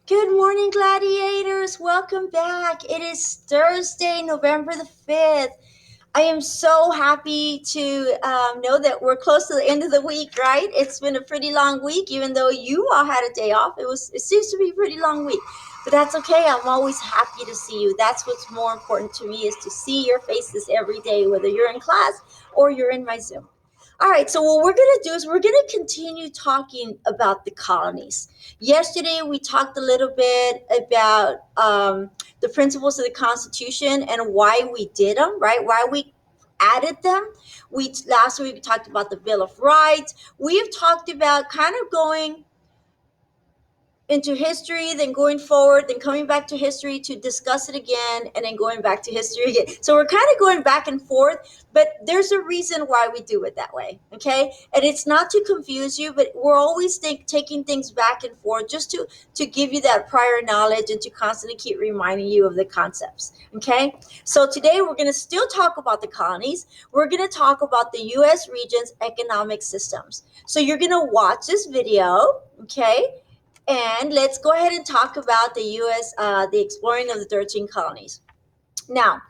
Good morning, gladiators. Welcome back. It is Thursday, November the 5th. I am so happy to know that we're close to the end of the week, right? It's been a pretty long week, even though you all had a day off. It seems to be a pretty long week, but that's okay. I'm always happy to see you. That's what's more important to me is to see your faces every day, whether you're in class or you're in my Zoom. All right, so what we're going to do is we're going to continue talking about the colonies. Yesterday, we talked a little bit about the principles of the Constitution and why we did them, right? Why we added them. We last week we talked about the Bill of Rights. We have talked about kind of going into history, then going forward, then coming back to history to discuss it again, and then going back to history again. So we're kind of going back and forth, but there's a reason why we do it that way, okay? And it's not to confuse you, but we're always taking things back and forth just to give you that prior knowledge and to constantly keep reminding you of the concepts, okay? So today we're going to still talk about the colonies. We're going to talk about the U.S. region's economic systems. So you're going to watch this video, okay? And let's go ahead and talk about the U.S., the exploring of the 13 colonies. Now,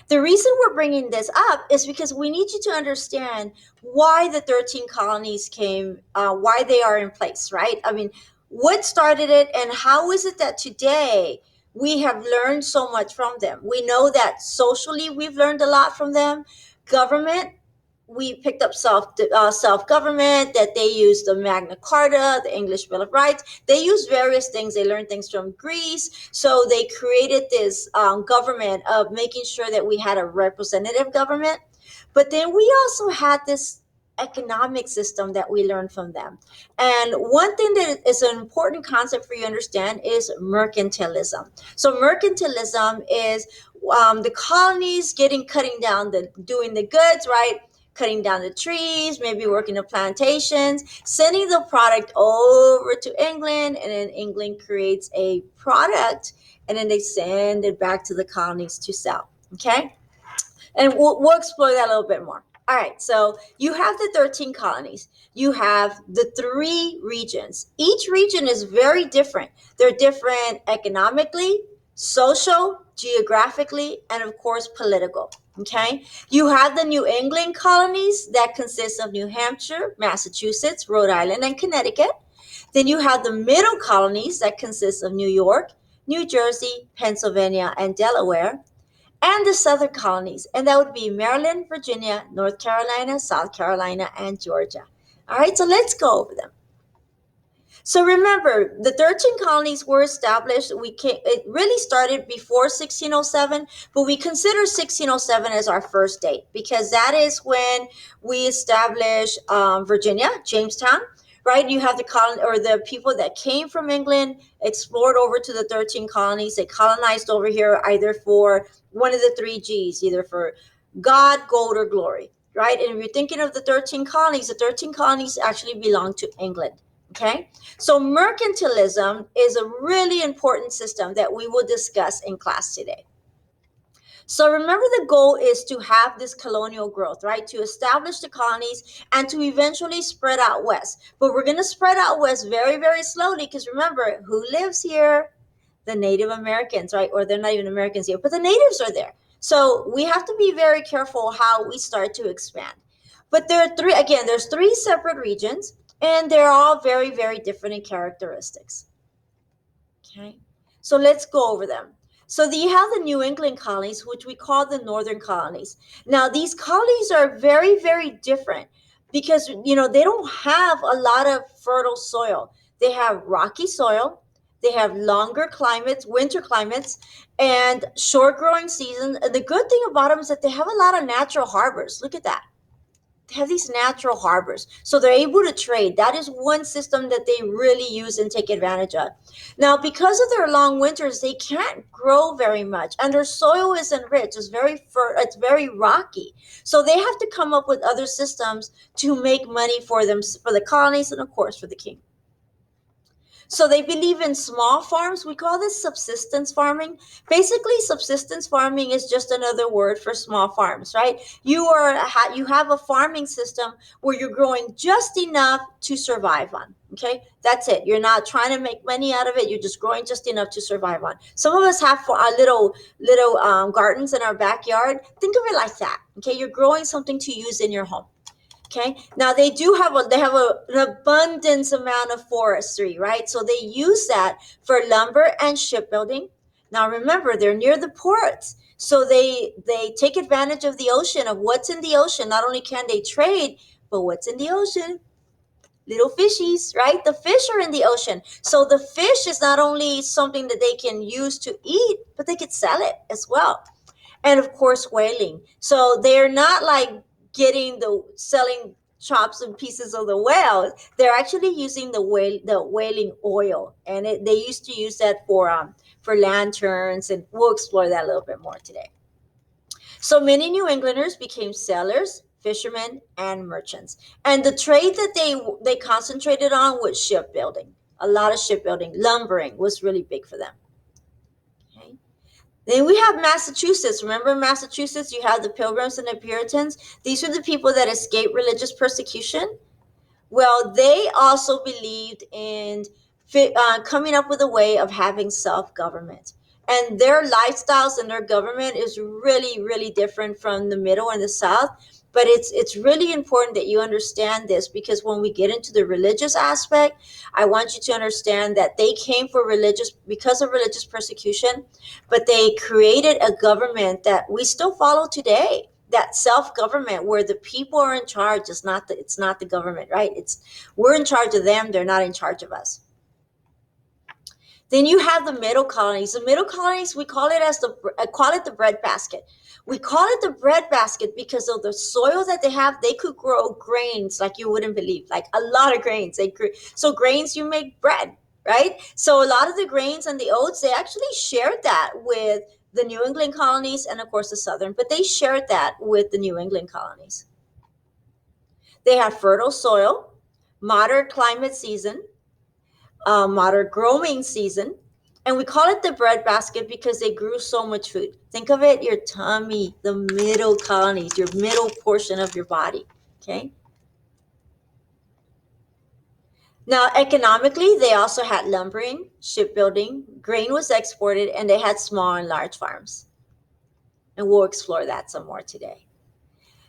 the reason we're bringing this up is because we need you to understand why the 13 colonies came, why they are in place, right? I mean, what started it, and how is it that today we have learned so much from them? We know that socially we've learned a lot from them. Government, we picked up self government, that they used the Magna Carta, the English Bill of Rights. They used various things. They learned things from Greece, so they created this government of making sure that we had a representative government. But then we also had this economic system that we learned from them. And one thing that is an important concept for you to understand is mercantilism. So mercantilism is the colonies cutting down doing the goods, right? Cutting down the trees, maybe working the plantations, sending the product over to England, and then England creates a product, and then they send it back to the colonies to sell. Okay? And we'll explore that a little bit more. All right, so you have the 13 colonies. You have the three regions. Each region is very different. They're different economically, social, geographically, and of course, political. Okay, you have the New England colonies that consist of New Hampshire, Massachusetts, Rhode Island, and Connecticut. Then you have the middle colonies that consist of New York, New Jersey, Pennsylvania, and Delaware, and the southern colonies, and that would be Maryland, Virginia, North Carolina, South Carolina, and Georgia. All right, so let's go over them. So remember, the 13 colonies were established. It really started before 1607, but we consider 1607 as our first date because that is when we established Virginia, Jamestown. Right, you have the the people that came from England, explored over to the 13 colonies. They colonized over here either for one of the three G's, either for God, gold, or glory. Right, and if you're thinking of the 13 colonies actually belong to England. Okay, so mercantilism is a really important system that we will discuss in class today. So remember, the goal is to have this colonial growth, right? To establish the colonies and to eventually spread out west. But we're going to spread out west very, very slowly because remember, who lives here? The Native Americans, right? Or they're not even Americans here, but the natives are there. So we have to be very careful how we start to expand. But there's three separate regions, and they're all very, very different in characteristics. Okay, so let's go over them. So you have the New England colonies, which we call the Northern Colonies. Now, these colonies are very, very different because, they don't have a lot of fertile soil. They have rocky soil, they have longer climates, winter climates, and short growing seasons. And the good thing about them is that they have a lot of natural harbors. Look at that, have these natural harbors. So they're able to trade. That is one system that they really use and take advantage of. Now, because of their long winters, they can't grow very much, and their soil isn't rich. It's very rocky. So they have to come up with other systems to make money for them, for the colonies, and of course for the king. So they believe in small farms. We call this subsistence farming. Basically, subsistence farming is just another word for small farms, right? You have a farming system where you're growing just enough to survive on. Okay, that's it. You're not trying to make money out of it. You're just growing just enough to survive on. Some of us have little gardens in our backyard. Think of it like that. Okay, you're growing something to use in your home. Okay. Now an abundance amount of forestry, right? So they use that for lumber and shipbuilding. Now remember, they're near the ports. So they take advantage of the ocean, of what's in the ocean. Not only can they trade, but what's in the ocean? Little fishies, right? The fish are in the ocean. So the fish is not only something that they can use to eat, but they could sell it as well. And of course whaling. So they're not like getting the selling chops and pieces of the whale. They're actually using the whaling oil, and they used to use that for lanterns, and we'll explore that a little bit more today. So many New Englanders became sailors, fishermen, and merchants, and the trade that they concentrated on was shipbuilding. A lot of shipbuilding, lumbering was really big for them. Okay. Then we have Massachusetts. Remember Massachusetts? You have the Pilgrims and the Puritans. These are the people that escaped religious persecution. Well, they also believed in coming up with a way of having self-government. And their lifestyles and their government is really, really different from the middle and the south. But it's really important that you understand this, because when we get into the religious aspect, I want you to understand that they came because of religious persecution, but they created a government that we still follow today, that self-government where the people are in charge. It's not the government, right? It's we're in charge of them, they're not in charge of us. Then you have the middle colonies. The middle colonies, we call it I call it the breadbasket. We call it the breadbasket because of the soil that they have. They could grow grains like you wouldn't believe, like a lot of grains. So grains, you make bread, right? So a lot of the grains and the oats, they actually shared that with the New England colonies and of course the Southern, but they shared that with the New England colonies. They had fertile soil, moderate climate season, moderate growing season. And we call it the breadbasket because they grew so much food. Think of it, your tummy, the middle colonies, your middle portion of your body. Okay. Now, economically, they also had lumbering, shipbuilding, grain was exported, and they had small and large farms. And we'll explore that some more today.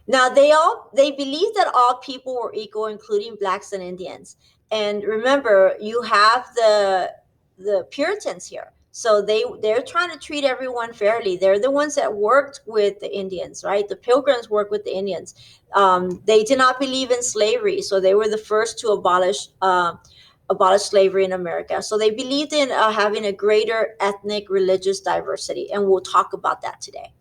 Now they believe that all people were equal, including blacks and Indians. And remember, you have the Puritans here. So they're trying to treat everyone fairly. They're the ones that worked with the Indians, right? The Pilgrims worked with the Indians. They did not believe in slavery, so they were the first to abolish slavery in America. So they believed in having a greater ethnic, religious diversity, and we'll talk about that today.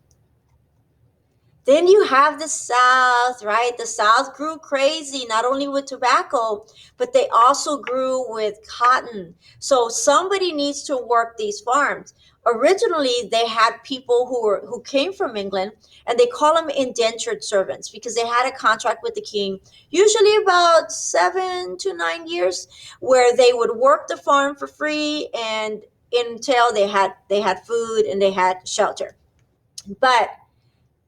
Then you have the South, right? The South grew crazy, not only with tobacco, but they also grew with cotton. So somebody needs to work these farms. Originally, they had people who came from England, and they call them indentured servants because they had a contract with the king, usually about 7 to 9 years, where they would work the farm for free and until they had food and they had shelter. But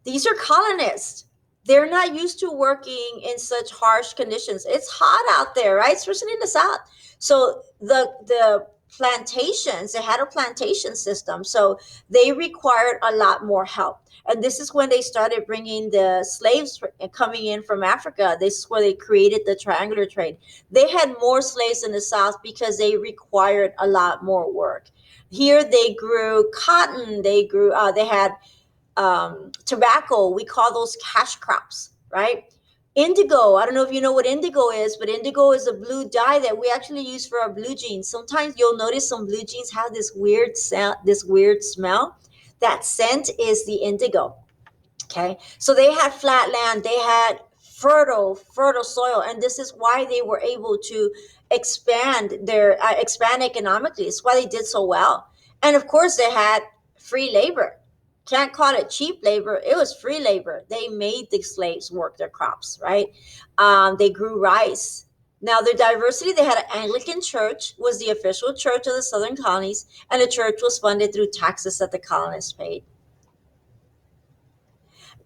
these are colonists. They're not used to working in such harsh conditions. It's hot out there, right? Especially in the South. So the plantations, they had a plantation system. So they required a lot more help. And this is when they started bringing the slaves coming in from Africa. This is where they created the triangular trade. They had more slaves in the South because they required a lot more work. Here they grew cotton. They had tobacco. We call those cash crops, right? Indigo. I don't know if you know what indigo is, but indigo is a blue dye that we actually use for our blue jeans. Sometimes you'll notice some blue jeans have this weird scent, this weird smell. That scent is the indigo. Okay, so they had flat land, they had fertile soil, and this is why they were able to expand economically. It's why they did so well. And of course, they had free labor. Can't call it cheap labor. It was free labor. They made the slaves work their crops, right? They grew rice. Now, their diversity, they had an Anglican church, was the official church of the Southern Colonies, and the church was funded through taxes that the colonists paid.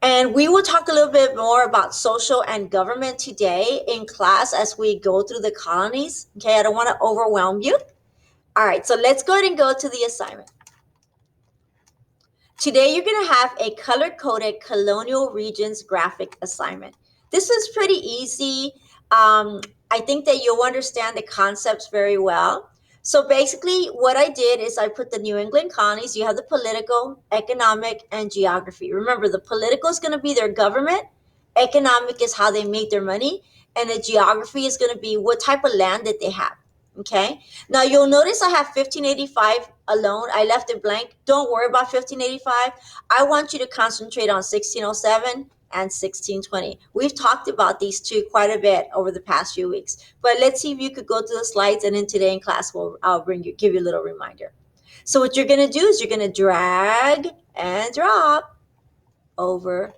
And we will talk a little bit more about social and government today in class as we go through the colonies. Okay, I don't want to overwhelm you. All right, so let's go ahead and go to the assignment. Today, you're going to have a color-coded colonial regions graphic assignment. This is pretty easy. I think that you'll understand the concepts very well. So basically, what I did is I put the New England colonies. You have the political, economic, and geography. Remember, the political is going to be their government. Economic is how they make their money. And the geography is going to be what type of land that they have. Okay. Now you'll notice I have 1585 alone. I left it blank. Don't worry about 1585. I want you to concentrate on 1607 and 1620. We've talked about these two quite a bit over the past few weeks. But let's see if you could go to the slides, and then today in class I'll give you a little reminder. So what you're going to do is you're going to drag and drop over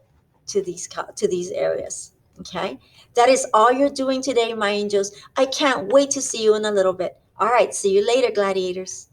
to these areas. Okay, that is all you're doing today, my angels. I can't wait to see you in a little bit. All right, see you later, gladiators.